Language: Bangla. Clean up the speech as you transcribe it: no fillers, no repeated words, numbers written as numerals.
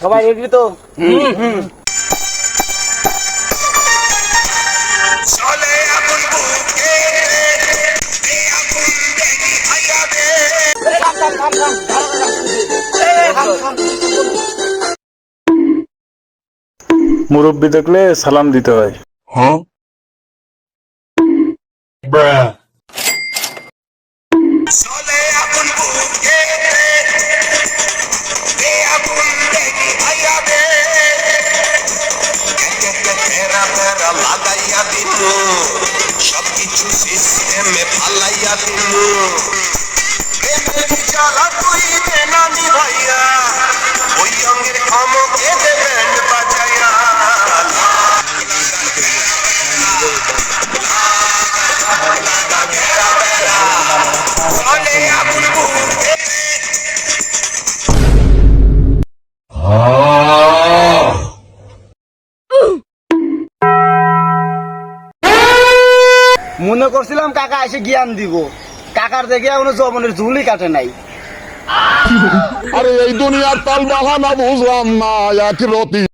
সবাই এগ্রি তো? মুরব্বি দেখলে সালাম দিতে হয়। Huh? Bruh. সবকিছু সিস্টেমে ফালাইয়া দিলু চালা তুই বেনামি ভাইয়া ওই অঙ্গের ক্ষমকে দেবেন বাজাইয়া চলে আগুন বুকে মনে করছিলাম কাকা এসে জ্ঞান দিব, কাকার দেখে এখনো জবনের ঝুলি কাটে নাই। আরে এই দুনিয়ার তাল বাহানা বুঝলাম না, এক রতি